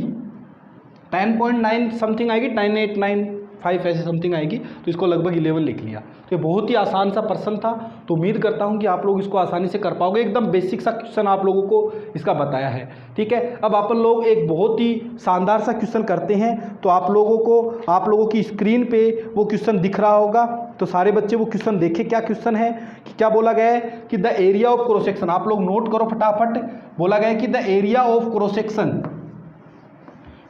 10.9 समथिंग आएगी, 9895 ऐसे समथिंग आएगी, तो इसको लगभग 11 लिख लिया। तो ये बहुत ही आसान सा प्रश्न था, तो उम्मीद करता हूं कि आप लोग इसको आसानी से कर पाओगे, एकदम बेसिक सा क्वेश्चन आप लोगों को इसका बताया है, ठीक है। अब अपन लोग एक बहुत ही शानदार सा क्वेश्चन करते हैं, तो आप लोगों की स्क्रीन पे वो क्वेश्चन दिख रहा होगा, तो सारे बच्चे वो क्वेश्चन देखें क्या क्वेश्चन है, कि क्या बोला गया है कि the area of cross section, आप लोग नोट करो फटाफट, बोला गया है कि the area of cross section,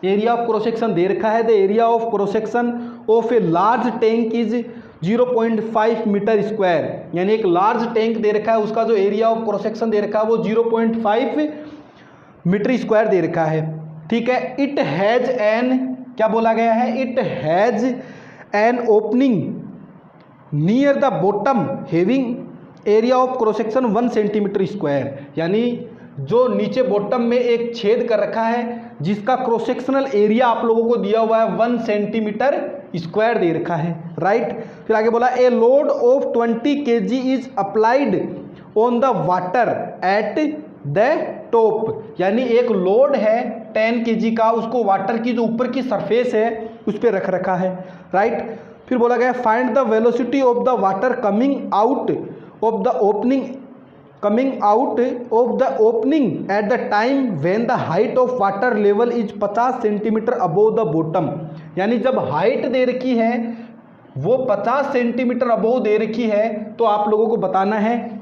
area of cross section दे रखा है, the area of cross section of a large tank is 0.5 metre square, यानी एक लार्ज टैंक दे रखा है, उसका जो एरिया ऑफ क्रॉस सेक्शन दे रखा है वो 0.5 मीटर स्क्वायर दे रखा है, ठीक है। इट हैज एन, क्या बोला गया है, it has an opening near the bottom having area of cross section 1 centimetre square, यानी जो नीचे बॉटम में एक छेद कर रखा है जिसका क्रॉस सेक्शनल एरिया आप लोगों को दिया हुआ है 1 सेंटीमीटर स्क्वायर दे रखा है, राइट। फिर आगे बोला a load of 20 kg is applied on the water at the top, यानी एक लोड है 10 kg का, उसको वाटर की जो ऊपर की सरफेस है उस पर रख रखा है, राइट। फिर बोला गया find the velocity of the water coming out of the opening at the time when the height of water level is 50 centimetre above the bottom, यानी जब हाइट दे रखी है वो 50 सेंटीमीटर अबोव दे रखी है, तो आप लोगों को बताना है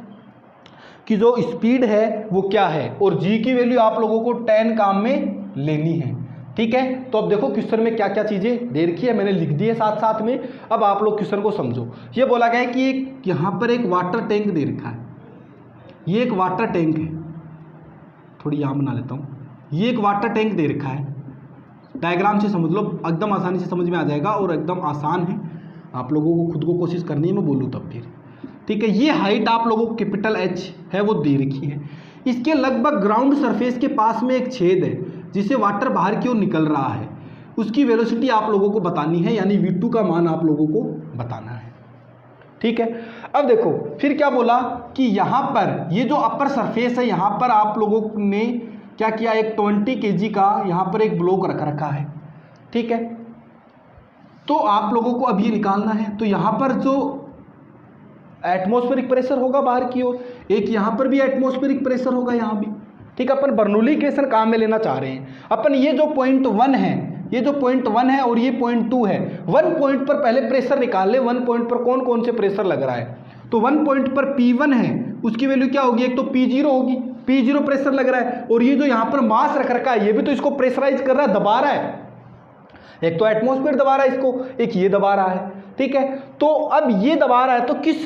कि जो स्पीड है वो क्या है, और जी की वैल्यू आप लोगों को 10 काम में लेनी है। ठीक है, तो अब देखो क्वेश्चन में क्या क्या चीज़ें दे रखी है, मैंने लिख दी है साथ साथ में। अब आप लोग क्वेश्चन को समझो। ये बोला गया है कि एक यहाँ पर एक वाटर टैंक दे रखा है, ये एक वाटर टैंक है, थोड़ी यहाँ बना लेता हूँ। ये एक वाटर टैंक दे रखा है, डायग्राम से समझ लो, एकदम आसानी से समझ में आ जाएगा और एकदम आसान है, आप लोगों को खुद को कोशिश करनी है, मैं बोलूँ तब फिर। ठीक है, ये हाइट आप लोगों को कैपिटल H है वो दे रखी है। इसके लगभग ग्राउंड सरफेस के पास में एक छेद है जिसे वाटर बाहर की ओर निकल रहा है, उसकी वेलोसिटी आप लोगों को बतानी है, यानी V2 का मान आप लोगों को बताना है। ठीक है, अब देखो फिर क्या बोला कि यहाँ पर ये जो अपर सरफेस है, यहाँ पर आप लोगों ने क्या किया, एक 20 kg का यहाँ पर एक ब्लॉक रख रखा है। ठीक है, तो आप लोगों को अब ये निकालना है। तो यहाँ पर जो एटमॉस्फेरिक प्रेशर होगा बाहर की ओर, एक यहाँ पर भी एटमॉस्फेरिक प्रेशर होगा, यहाँ भी। ठीक है, अपन बर्नौली इक्वेशन काम में लेना चाह रहे हैं। अपन ये जो पॉइंट 1 है, ये जो पॉइंट 1 है और ये पॉइंट 2 है, 1 पॉइंट पर पहले प्रेशर निकाल ले, 1 पॉइंट पर कौन कौन से प्रेशर लग रहा है। तो 1 पॉइंट पर P1 है, उसकी वैल्यू क्या होगी, एक तो P0 होगी, P0 प्रेशर लग रहा है, और ये जो यहाँ पर मास रख रखा है ये भी तो इसको प्रेशराइज कर रहा है, दबा रहा है। एक तो एटमॉस्फेयर दबा रहा है इसको, एक ये दबा रहा है। ठीक है, तो अब ये दबा रहा है तो किस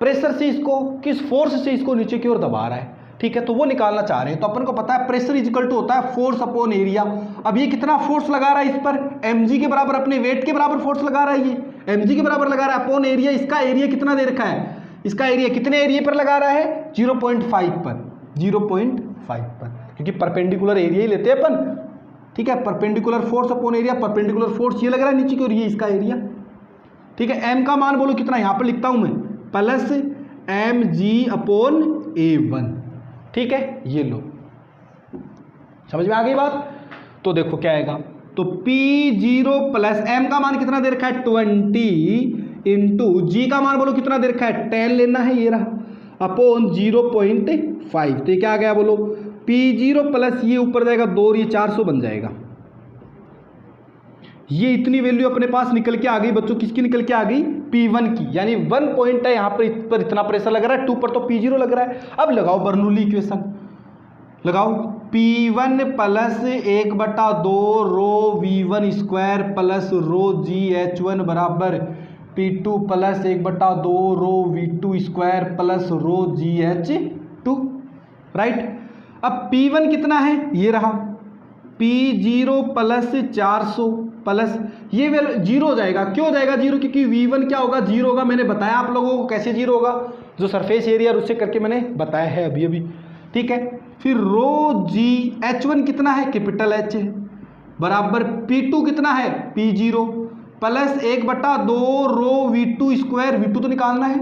प्रेशर से इसको, किस फोर्स से इसको नीचे की ओर दबा रहा है। ठीक है, तो वो निकालना चाह रहे हैं। तो अपन को पता है प्रेशर इक्वल टू होता है फोर्स अपॉन एरिया। अब ये कितना फोर्स लगा रहा है इस पर, mg के बराबर, अपने वेट के बराबर फोर्स लगा रहा है, ये mg के बराबर लगा रहा है अपॉन एरिया। इसका एरिया कितना दे रखा है, इसका एरिया कितने एरिया पर लगा रहा है, 0.5 पर, 0.5 पर, क्योंकि परपेंडिकुलर एरिया ही लेते हैं अपन। ठीक है, perpendicular force upon area, perpendicular force ये लग रहा है नीचे की ओर, ये इसका एरिया। ठीक है, m का मान बोलो कितना, यहाँ पर लिखता हूं मैं, प्लस mg अपॉन A1। ठीक है, ये लो, समझ में आ गई बात। तो देखो क्या आएगा, तो P0 प्लस m का मान कितना दे रखा है 20 इंटू g का मान बोलो कितना दे रखा है 10 लेना है, ये रहा, अपॉन 0.5। तो क्या आ गया बोलो, P0 प्लस ये ऊपर जाएगा 2 और ये 400 बन जाएगा। ये इतनी वैल्यू अपने पास निकल के आ गई बच्चों, किसकी निकल के आ गई, P1 की, यानी 1 पॉइंट है यहाँ पर इतना प्रेशर लग रहा है, 2 पर तो P0 लग रहा है। अब लगाओ बर्नौली इक्वेशन, लगाओ, P1 प्लस 1/2 रो V1 स्क्वायर प्लस रो GH1 बराबर P2 प्लस 1/2 रो V2 स्क्वायर प्लस रो GH2। राइट, अब P1 कितना है, ये रहा, P0 प्लस 400 प्लस ये वैल्यू 0 हो जाएगा। क्यों हो जाएगा 0, क्योंकि V1 क्या होगा, 0 होगा। मैंने बताया आप लोगों को कैसे 0 होगा, जो सरफेस एरिया उससे करके मैंने बताया है अभी अभी। ठीक है, फिर रो GH1 कितना है, कैपिटल H है, बराबर P2 कितना है, P0 प्लस 1/2 रो V2 स्क्वायर, V2 तो निकालना है,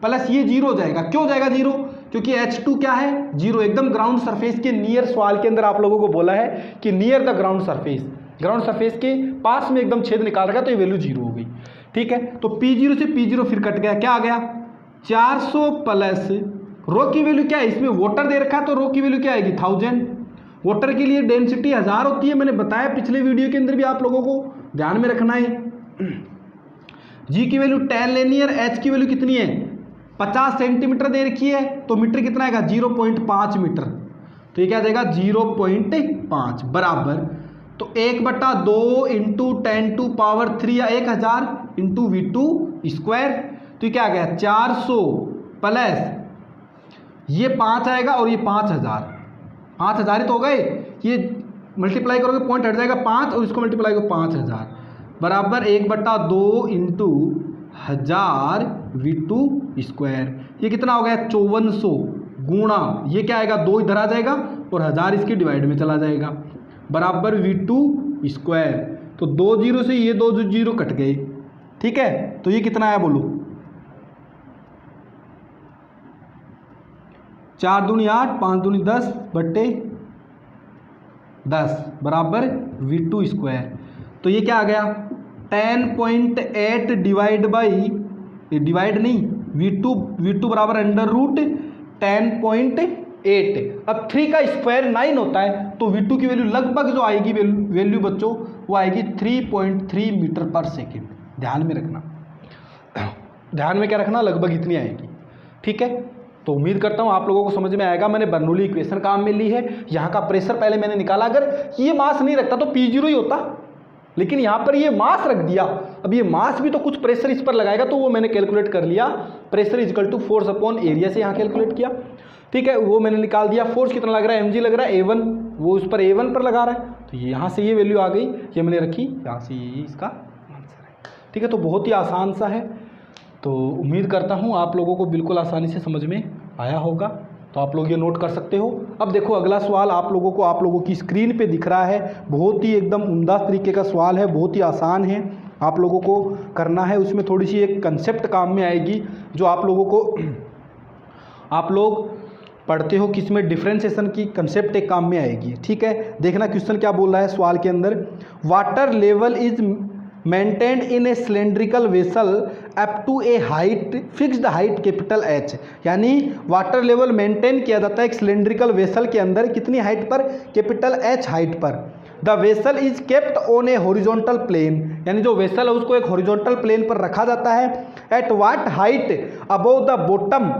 प्लस ये 0 हो जाएगा। क्यों हो जाएगा 0, क्योंकि H2 क्या है, 0, एकदम ग्राउंड सरफेस के नियर। सवाल के अंदर आप लोगों को बोला है कि near the ground surface, ground surface के पास में एकदम छेद निकाल रखा, तो ये वैल्यू 0 हो गई। ठीक है, तो P0 से P0 फिर कट गया, क्या आ गया 400 प्लस रो की वैल्यू क्या है, इसमें वाटर दे रखा है तो रो की वैल्यू क्या आएगी 1000। वाटर के लिए डेंसिटी 1000 होती है, मैंने बताया पिछले वीडियो के अंदर भी, आप लोगों को ध्यान में रखना है। जी की वैल्यू 10 लेनी है, एच की वैल्यू कितनी है 50 सेंटीमीटर दे रखी है, तो मीटर कितना आएगा 0.5 मीटर। तो ये क्या देगा 0.5 बराबर, तो 1/2 इंटू 10⁻³ या 1000 इंटू V2 स्क्वायर। तो ये क्या आ गया 400 प्लस ये 5 आएगा और ये 5000, 5000 ही तो हो गए। ये मल्टीप्लाई करोगे पॉइंट हट जाएगा 5 और इसको मल्टीप्लाई करो 5000 बराबर 1/2 इंटू 1000 V2 स्क्वायर। ये कितना हो गया 5400 गुणा, ये क्या आएगा 2 इधर आ जाएगा और 1000 इसके डिवाइड में चला जाएगा, बराबर V2 स्क्वायर। तो 2 0 से ये 2 0 कट गए। ठीक है, तो ये कितना आया बोलो 4 दूनी 8, 5 दूनी 10 बट्टे 10 बराबर V2 स्क्वायर। तो ये क्या आ गया 10.8 डिवाइड बाई, डिवाइड नहीं, V2 बराबर √10.8। अब 3 का स्क्वायर 9 होता है, तो V2 की वैल्यू लगभग जो आएगी वैल्यू बच्चों वो आएगी 3.3 मीटर पर सेकेंड। ध्यान में रखना, ध्यान में क्या रखना, लगभग इतनी आएगी। ठीक है, तो उम्मीद करता हूँ आप लोगों को समझ में आएगा। मैंने बर्नौली इक्वेशन काम में ली है, यहाँ का प्रेशर पहले मैंने निकाला। अगर ये मास नहीं रखता तो P0 ही होता, लेकिन यहाँ पर ये मास रख दिया। अब ये मास भी तो कुछ प्रेशर इस पर लगाएगा, तो वो मैंने कैलकुलेट कर लिया। Pressure equal to force upon area से यहाँ कैलकुलेट किया, ठीक है, वो मैंने निकाल दिया। फोर्स कितना लग रहा है, mg लग रहा है, A1, वो उस पर A1 पर लगा रहा है, तो यहाँ से ये वैल्यू आ गई, ये मैंने रखी, यहाँ से ये इसका आंसर है। ठीक है, तो बहुत ही आसान सा है। तो उम्मीद करता हूँ आप लोगों को बिल्कुल आसानी से समझ में आया होगा, तो आप लोग ये नोट कर सकते हो। अब देखो अगला सवाल आप लोगों की स्क्रीन पे दिख रहा है, बहुत ही एकदम उम्दा तरीके का सवाल है, बहुत ही आसान है, आप लोगों को करना है। उसमें थोड़ी सी एक कंसेप्ट काम में आएगी जो आप लोगों को, आप लोग पढ़ते हो किसमें, डिफरेंशिएशन की कंसेप्ट एक काम में आएगी। ठीक है, देखना क्वेश्चन क्या बोल रहा है सवाल के अंदर। Water level is maintained in a cylindrical vessel up to a height fixed height capital H, यानी वाटर लेवल मेंटेन किया जाता है एक सिलेंड्रिकल वेसल के अंदर कितनी हाइट पर, कैपिटल H हाइट पर। The vessel is kept on a horizontal plane, यानी जो वेसल है उसको एक हॉरिजॉन्टल प्लेन पर रखा जाता है। At what height above the bottom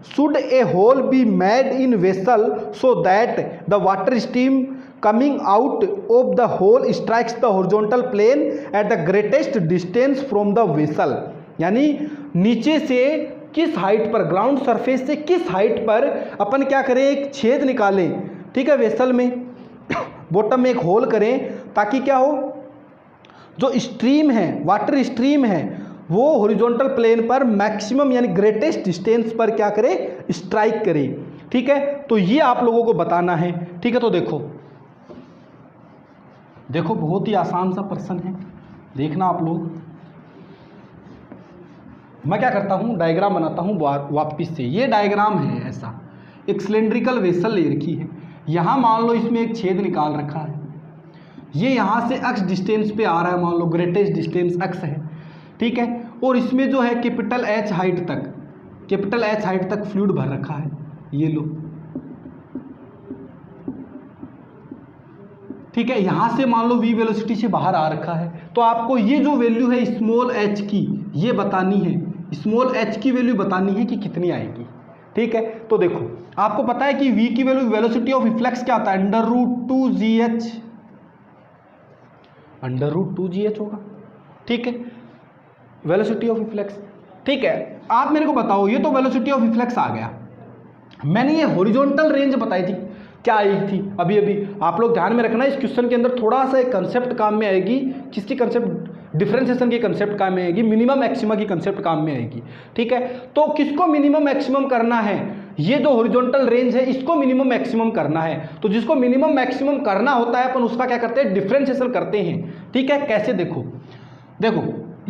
should A whole be made in vessel so that the water stream coming out of the hole strikes the horizontal plane at the greatest distance from the vessel, यानी नीचे से किस height पर, ground surface से किस height पर अपन क्या करें, एक छेद निकालें, ठीक है, वेसल में बॉटम में एक होल करें, ताकि क्या हो, जो स्ट्रीम है, वाटर स्ट्रीम है, वो हॉरिजॉन्टल प्लेन पर मैक्सिमम यानी ग्रेटेस्ट डिस्टेंस पर क्या करे, स्ट्राइक करे। ठीक है, तो ये आप लोगों को बताना है। ठीक है, तो देखो बहुत ही आसान सा प्रश्न है, देखना आप लोग। मैं क्या करता हूँ, डायग्राम बनाता हूँ वापिस से। ये डायग्राम है ऐसा, एक सिलेंड्रिकल वेसल ले रखी है, यहाँ मान लो इसमें एक छेद निकाल रखा है, ये यहाँ से एक्स डिस्टेंस पे आ रहा है, मान लो ग्रेटेस्ट डिस्टेंस एक्स है, ठीक है, और इसमें जो है कैपिटल H हाइट तक फ्लूइड भर रखा है, ये लो, ठीक है, यहाँ से मान लो v वेलोसिटी से बाहर आ रखा है, तो आपको ये जो वैल्यू है स्मॉल h की, ये बतानी है, स्मॉल h की वैल्यू बतानी है कि कितनी आएगी। ठीक है, तो देखो आपको पता है कि v की वैल्यू, वेलोसिटी ऑफ रिफ्लेक्स क्या होता है, √2gh होगा। ठीक है, वेलोसिटी ऑफ रिफ्लेक्स। ठीक है, आप मेरे को बताओ, ये तो वेलोसिटी ऑफ रिफ्लेक्स आ गया, मैंने ये हॉरिजॉन्टल रेंज बताई थी, क्या आई थी अभी आप लोग ध्यान में रखना। इस क्वेश्चन के अंदर थोड़ा सा एक कंसेप्ट काम में आएगी, किसकी कंसेप्ट, डिफरेंशिएशन की कंसेप्ट काम में आएगी, मिनिमम मैक्सिमा की कंसेप्ट काम में आएगी। ठीक है, तो किसको मिनिमम मैक्सिमम करना है, ये जो हॉरिजॉन्टल रेंज है इसको मिनिमम मैक्सिमम करना है। तो जिसको मिनिमम मैक्सिमम करना होता है अपन उसका क्या करते हैं, डिफरेंशिएशन करते हैं। ठीक है, कैसे, देखो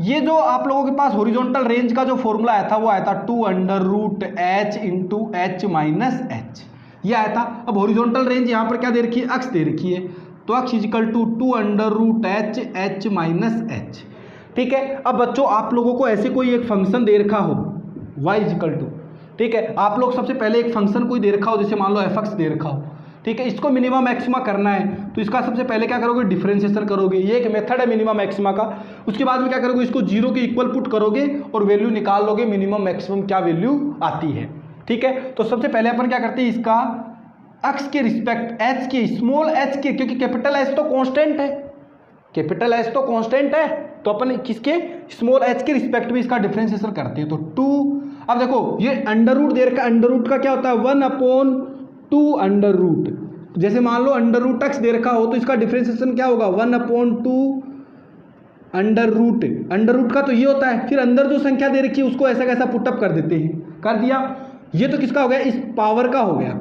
ये जो आप लोगों के पास हॉरिजॉन्टल रेंज का जो फॉर्मूला आया था वो आया था 2√h into h minus h, ये आया था। अब हॉरिजॉन्टल रेंज यहाँ पर क्या दे रखी है, अक्स दे रखी है, तो x is equal to 2√h h minus h। ठीक है, अब बच्चों आप लोगों को ऐसे कोई एक फंक्शन दे रखा हो y इजिकल टू, ठीक है, आप लोग सबसे पहले एक फंक्शन कोई दे रखा हो, जैसे मान लो f(x) दे रखा हो, ठीक है, इसको मिनिमा मैक्सिमा करना है, तो इसका सबसे पहले क्या करोगे, डिफरेंशिएशन करोगे, ये एक मेथड है मिनिमा मैक्सिमा का। उसके बाद में क्या करोगे, इसको 0 के इक्वल पुट करोगे और वैल्यू निकाल लोगे, मिनिमम मैक्सिमम क्या वैल्यू आती है। ठीक है, तो सबसे पहले अपन क्या करते हैं, इसका एक्स के रिस्पेक्ट, h के, स्मॉल h के, क्योंकि कैपिटल H तो कांस्टेंट है, कैपिटल H तो कांस्टेंट है, तो अपन किसके, स्मॉल h के रिस्पेक्ट में इसका डिफरेंशिएशन करते हैं, तो 2। अब देखो ये अंडर रूट दे रखा, अंडर रूट का क्या होता है, 1/2 अंडर रूट, जैसे मान लो अंडर रूट x दे रखा हो तो इसका डिफरेंशिएशन क्या होगा, 1/2 अंडर रूट का तो ये होता है, फिर अंदर जो संख्या दे रखी है उसको ऐसा कैसा पुटअप कर देते हैं, कर दिया। ये तो किसका हो गया, इस पावर का हो गया,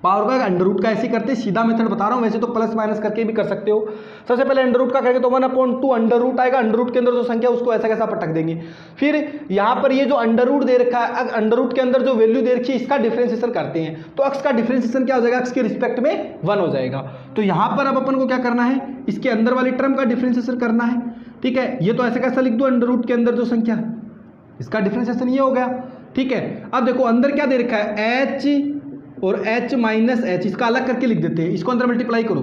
पावर का अंडर रूट का ऐसे करते, सीधा मेथड बता रहा हूँ, वैसे तो प्लस माइनस करके भी कर सकते हो। सबसे पहले अंडर रूट का करेंगे तो 1/2 अंडर रूट आएगा, अंडर रूट के अंदर जो संख्या उसको ऐसा कैसा पटक देंगे। फिर यहाँ पर ये जो अंडर रूट दे रखा है, अंडर रूट के अंदर जो वैल्यू दे रखी है इसका डिफरेंशिएशन करते हैं, तो एक्स का डिफरेंशिएशन क्या हो जाएगा, एक्स के रिस्पेक्ट में 1 हो जाएगा। तो यहाँ पर अब अपन को क्या करना है, इसके अंदर वाली टर्म का डिफरेंशिएशन करना है। ठीक है, ये तो ऐसा कैसा लिख दो, अंडर रूट के अंदर जो संख्या इसका डिफरेंशिएशन ये हो गया। ठीक है, अब देखो अंदर क्या दे रखा है, h और h माइनस h, इसका अलग करके लिख देते हैं, इसको अंदर मल्टीप्लाई करो,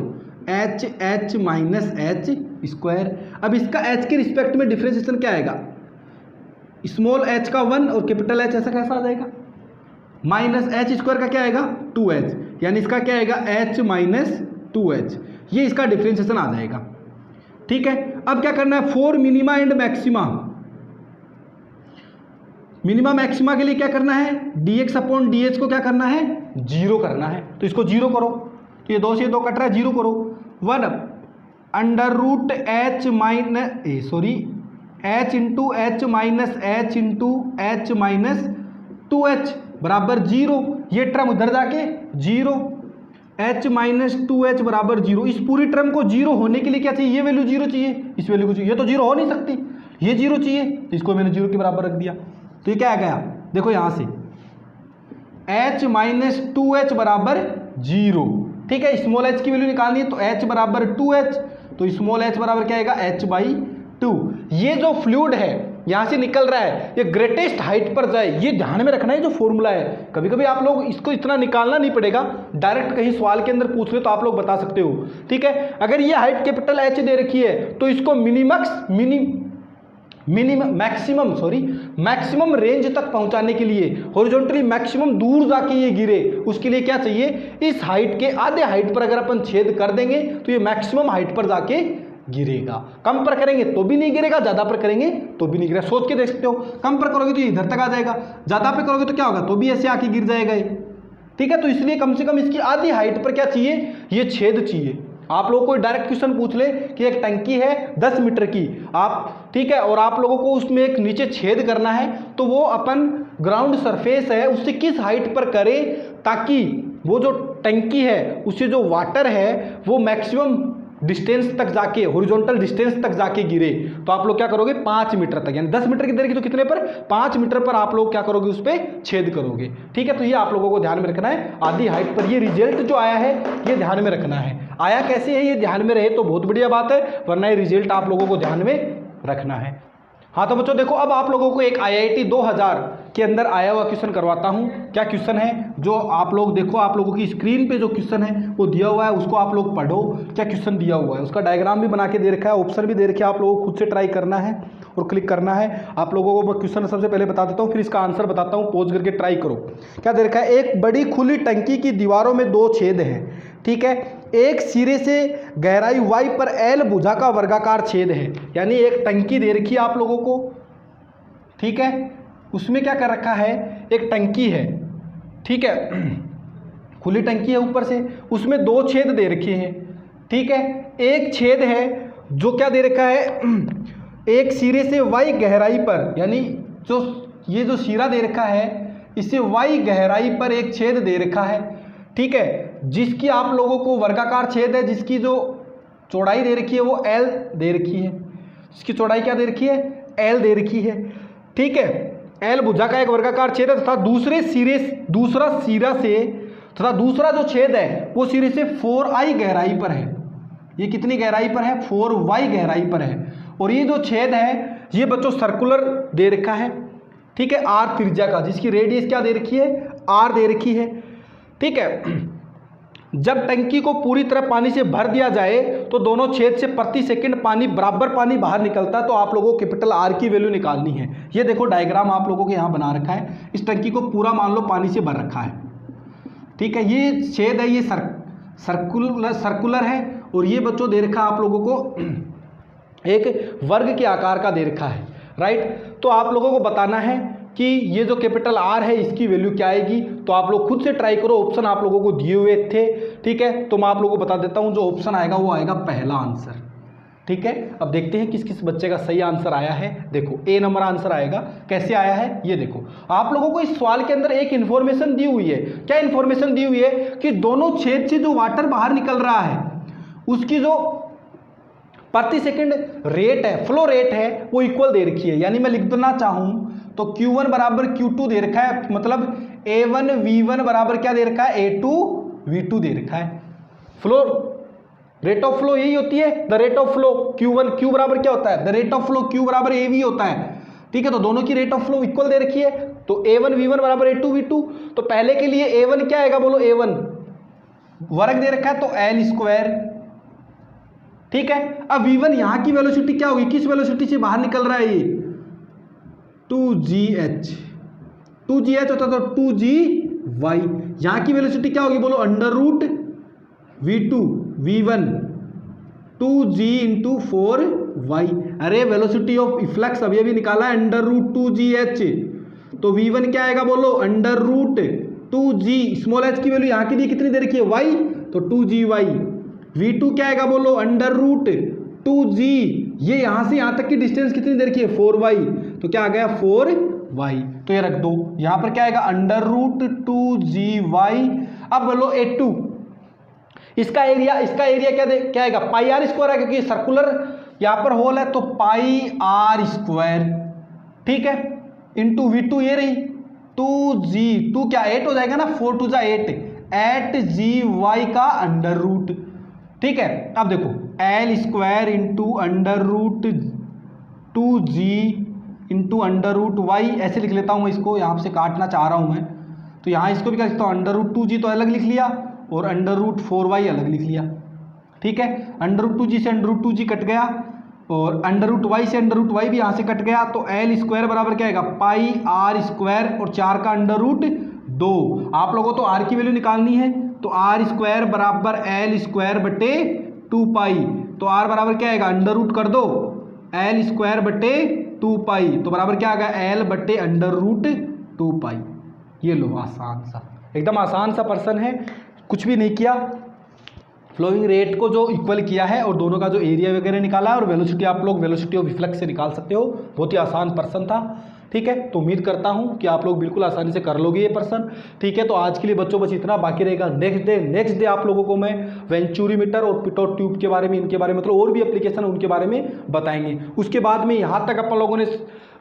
h माइनस h स्क्वायर। अब इसका h के रिस्पेक्ट में डिफरेंशिएशन क्या आएगा, स्मॉल एच का 1 और कैपिटल एच ऐसा कैसा आ जाएगा, माइनस एच स्क्वायर का क्या आएगा 2h, यानी इसका क्या आएगा h माइनस 2h, ये इसका डिफरेंशिएशन आ जाएगा। ठीक है, अब क्या करना है, for minima and maxima, minima maxima के लिए क्या करना है, dx अपॉन dh को क्या करना है, जीरो करना है। तो इसको जीरो करो, तो ये 2 से 2 कट रहा है, जीरो करो। 1 under root h minus h into H minus h into H minus 2h बराबर जीरो, ये टर्म उधर जाके जीरो, h माइनस 2h बराबर जीरो। इस पूरी टर्म को जीरो होने के लिए क्या चाहिए, ये वैल्यू जीरो चाहिए, इस वैल्यू को चाहिए, ये तो जीरो हो नहीं सकती, ये जीरो चाहिए, इसको मैंने जीरो के बराबर रख दिया। तो ये क्या आ गया, देखो यहां से h माइनस 2h बराबर जीरो। ठीक है, स्मॉल h की वैल्यू निकालनी है, तो h बराबर 2h, तो स्मॉल h बराबर क्या आएगा h बाई 2। ये जो फ्लूइड है यहां से निकल रहा है, ये ग्रेटेस्ट हाइट पर जाए, ये ध्यान में रखना है जो फॉर्मूला है। कभी कभी आप लोग इसको इतना निकालना नहीं पड़ेगा, डायरेक्ट कहीं सवाल के अंदर पूछ ले तो आप लोग बता सकते हो। ठीक है, अगर ये हाइट कैपिटल H दे रखी है तो इसको मैक्सिमम रेंज तक पहुंचाने के लिए, हॉरिजॉन्टली मैक्सिमम दूर जाके ये गिरे, उसके लिए क्या चाहिए, इस हाइट के आधे हाइट पर अगर अपन छेद कर देंगे तो ये मैक्सिमम हाइट पर जाके गिरेगा। कम पर करेंगे तो भी नहीं गिरेगा, ज्यादा पर करेंगे तो भी नहीं गिरेगा। सोच के देख सकते हो, कम पर करोगे तो ये इधर तक आ जाएगा, ज्यादा पे करोगे तो क्या होगा, तो भी ऐसे आके गिर जाएगा ये। ठीक है, तो इसलिए कम से कम इसकी आधी हाइट पर क्या चाहिए, ये छेद चाहिए। आप लोगों को डायरेक्ट क्वेश्चन पूछ ले कि एक टंकी है 10 मीटर की, आप ठीक है, और आप लोगों को उसमें एक नीचे छेद करना है, तो वो अपन ग्राउंड सरफेस है उससे किस हाइट पर करें ताकि वो जो टंकी है उससे जो वाटर है वो मैक्सिमम डिस्टेंस तक जाके, हॉरिजॉन्टल डिस्टेंस तक जाके गिरे। तो आप लोग क्या करोगे, 5 मीटर तक, यानी 10 मीटर की देर की तो कितने पर, 5 मीटर पर आप लोग क्या करोगे, उस पर छेद करोगे। ठीक है, तो ये आप लोगों को ध्यान में रखना है, आधी हाइट पर ये रिजल्ट जो आया है ये ध्यान में रखना है। आया कैसे है ये ध्यान में रहे तो बहुत बढ़िया बात है, वरना ये रिजल्ट आप लोगों को ध्यान में रखना है। हाँ तो बच्चों देखो, अब आप लोगों को एक IIT 2000 के अंदर आया हुआ क्वेश्चन करवाता हूँ। क्या क्वेश्चन है, जो आप लोग देखो, आप लोगों की स्क्रीन पे जो क्वेश्चन है वो दिया हुआ है, उसको आप लोग पढ़ो, क्या क्वेश्चन दिया हुआ है, उसका डायग्राम भी बना के दे रखा है, ऑप्शन भी दे रखे, आप लोगों को खुद से ट्राई करना है और क्लिक करना है। आप लोगों को क्वेश्चन सबसे पहले बता देता हूँ, फिर इसका आंसर बताता हूँ, पॉज करके ट्राई करो। क्या दे रखा है, एक बड़ी खुली टंकी की दीवारों में 2 छेद हैं। ठीक है, एक सिरे से गहराई y पर L भुजा का वर्गाकार छेद है, यानी एक टंकी दे रखी है आप लोगों को। ठीक है, उसमें क्या कर रखा है, एक टंकी है, ठीक है, खुली टंकी है ऊपर से, उसमें 2 छेद दे रखे हैं। ठीक है, एक छेद है जो क्या दे रखा है, एक सिरे से y गहराई पर, यानी जो ये जो सिरा दे रखा है इससे y गहराई पर एक छेद दे रखा है। ठीक है, जिसकी आप लोगों को वर्गाकार छेद है, जिसकी जो चौड़ाई दे रखी है वो L दे रखी है, इसकी चौड़ाई क्या दे रखी है, L दे रखी है। ठीक है, L भुजा का एक वर्गाकार छेद है तथा दूसरा दूसरा जो छेद है वो सिरे से 4i गहराई पर है। ये कितनी गहराई पर है, 4y गहराई पर है। और ये जो छेद है ये बच्चों सर्कुलर दे रखा है। ठीक है, r त्रिज्या का, जिसकी रेडियस क्या दे रखी है, r दे रखी है। ठीक है, जब टंकी को पूरी तरह पानी से भर दिया जाए तो दोनों छेद से प्रति सेकंड बराबर पानी बाहर निकलता है। तो आप लोगों को कैपिटल R की वैल्यू निकालनी है। ये देखो डायग्राम आप लोगों के यहाँ बना रखा है, इस टंकी को पूरा मान लो पानी से भर रखा है। ठीक है, ये छेद है, ये सर्कुलर है, और ये बच्चों दे रखा है आप लोगों को एक वर्ग के आकार का दे रखा है। राइट, तो आप लोगों को बताना है कि ये जो कैपिटल R है इसकी वैल्यू क्या आएगी। तो आप लोग खुद से ट्राई करो, ऑप्शन आप लोगों को दिए हुए थे। ठीक है, तो मैं आप लोगों को बता देता हूँ, जो ऑप्शन आएगा वो आएगा पहला आंसर। ठीक है, अब देखते हैं किस किस बच्चे का सही आंसर आया है। देखो A नंबर आंसर आएगा, कैसे आया है ये देखो। आप लोगों को इस सवाल के अंदर एक इन्फॉर्मेशन दी हुई है। क्या इन्फॉर्मेशन दी हुई है कि दोनों छेद से जो वाटर बाहर निकल रहा है उसकी जो प्रति सेकंड रेट है, फ्लो रेट है, वो इक्वल दे रखी है। यानी मैं लिख देना चाहूँ तो Q1 बराबर Q2 दे रखा है, मतलब A1 V1 बराबर क्या दे रखा है, A2 V2 दे रखा है। फ्लो रेट ऑफ फ्लो यही होती है, the rate of flow Q1, Q बराबर क्या होता है, the rate of flow Q बराबर AV होता है। ठीक है, तो दोनों की रेट ऑफ फ्लो इक्वल दे रखी है, तो A1 V1 बराबर A2 V2। तो पहले के लिए A1 क्या आएगा, बोलो A1 वर्ग दे रखा है तो L स्क्वायर। ठीक है, अब V1 यहाँ की वेलोसिटी क्या होगी, किस वेलोसिटी से बाहर निकल रहा है ये, 2gh, 2gh होता तो 2gy, यहाँ की वेलोसिटी क्या होगी बोलो, under root v2 v1 2g into 4y। अरे वेलोसिटी ऑफ इफ्लक्स अभी अभी निकाला है अंडर रूट 2gh, तो v1 क्या आएगा बोलो, under root 2g, small h की वैल्यू यहाँ की दी कितनी दे रखी है y, तो 2gy। v2 क्या आएगा बोलो, अंडर रूट 2g, ये यहाँ से यहाँ तक की डिस्टेंस कितनी दे रखी है 4y, तो क्या आ गया 4y, तो ये रख दो। यहाँ पर क्या आएगा अंडर रूट 2gy। अब बोलो A2, इसका एरिया क्या आएगा, पाई आर स्क्वायर है, क्योंकि सर्कुलर यहाँ पर होल है तो पाई आर स्क्वायर, ठीक है, इंटू v2 ये रही 2 क्या 8 हो जाएगा ना, 4 2 8 8gy का अंडर रूट, ठीक है। अब देखो L square into under root 2g into under root Y, ऐसे लिख लेता हूँ मैं इसको, यहाँ से काटना चाह रहा हूँ मैं, तो यहाँ इसको भी क्या लिखता हूँ, अंडर रूट 2g तो अलग लिख लिया और अंडर रूट 4y अलग लिख लिया, ठीक है। अंडर रूट 2g से अंडर रूट 2g कट गया और अंडर रूट y से अंडर रूट y भी यहाँ से कट गया, तो एल स्क्वायर बराबर क्या आएगा, पाई आर स्क्वायर और 4 का अंडर रूट 2। आप लोगों को तो r की वैल्यू निकालनी है, तो आर स्क्वायर बराबर एल स्क्वायर बटे 2 पाई, तो r बराबर क्या आएगा, अंडर रूट कर दो एल स्क्वायर बटे 2 पाई, तो बराबर क्या आ गया एल बटे अंडर रूट 2 पाई। ये लो आसान सा, एकदम आसान सा पर्सन है, कुछ भी नहीं किया, फ्लोइंग रेट को जो इक्वल किया है और दोनों का जो एरिया वगैरह निकाला है और वेलोसिटी आप लोग वेलोसिटी ऑफ रिफ्लेक्स से निकाल सकते हो। बहुत ही आसान पर्सन था, ठीक है। तो उम्मीद करता हूं कि आप लोग बिल्कुल आसानी से कर लोगे ये पर्सन, ठीक है। तो आज के लिए बच्चों बस इतना, बाकी रहेगा नेक्स्ट डे आप लोगों को मैं वेंचुरीमीटर और पिटोट ट्यूब के बारे में, इनके बारे में, मतलब और भी एप्लीकेशन उनके बारे में बताएंगे। उसके बाद में यहाँ तक अपन लोगों ने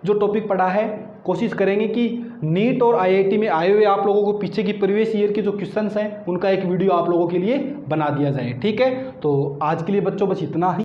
जो टॉपिक पढ़ा है, कोशिश करेंगे कि नीट और आईआईटी में आए हुए आप लोगों को पीछे की प्रीवियस ईयर के जो क्वेश्चंस हैं उनका एक वीडियो आप लोगों के लिए बना दिया जाए, ठीक है। तो आज के लिए बच्चों बस इतना ही।